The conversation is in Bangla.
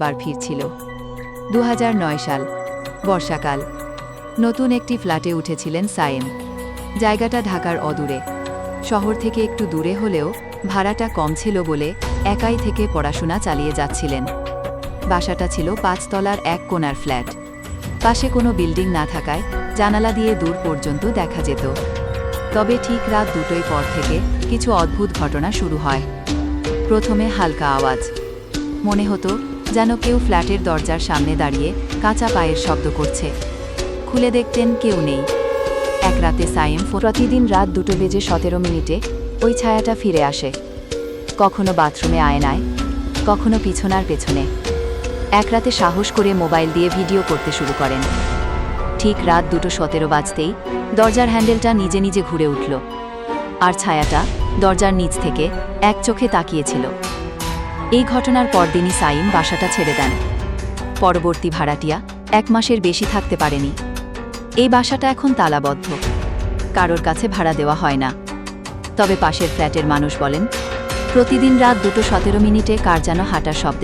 বার ফিরছিল। 2009 সাল, বর্ষাকাল। নতুন একটি ফ্ল্যাটে উঠেছিলেন সায়েম। জায়গাটা ঢাকার অদূরে, শহর থেকে একটু দূরে হলেও ভাড়াটা কম ছিল বলে একাই থেকে পড়াশোনা চালিয়ে যাচ্ছিলেন। বাসাটা ছিল 5 তলার এক কোণার ফ্ল্যাট। পাশে কোনো বিল্ডিং না থাকায় জানালা দিয়ে দূর পর্যন্ত দেখা যেত। তবে ঠিক রাত 2টোর পর থেকে কিছু অদ্ভুত ঘটনা শুরু হয়। প্রথমে হালকা আওয়াজ, মনে হতো যেন কেউ ফ্ল্যাটের দরজার সামনে দাঁড়িয়ে কাঁচা পায়ের শব্দ করছে। খুলে দেখতেন কেউ নেই। এক রাতে সায়েম প্রতিদিন রাত 2:17 ওই ছায়াটা ফিরে আসে, কখনো বাথরুমে আয়নায়, কখনো পিছনার পেছনে। এক রাতে সাহস করে মোবাইল দিয়ে ভিডিও করতে শুরু করেন। ঠিক রাত 2:17 বাজতেই দরজার হ্যান্ডেলটা নিজে নিজে ঘুরে উঠল, আর ছায়াটা দরজার নিচ থেকে এক চোখে তাকিয়েছিল। এই ঘটনার পরদিনই সাইম বাসাটা ছেড়ে দেন। পরবর্তী ভাড়াটিয়া 1 মাসের বেশি থাকতে পারেনি। এই বাসাটা এখন তালাবদ্ধ, কারোর কাছে ভাড়া দেওয়া হয় না। তবে পাশের ফ্ল্যাটের মানুষ বলেন, প্রতিদিন রাত 2:17 কার যেন হাঁটার শব্দে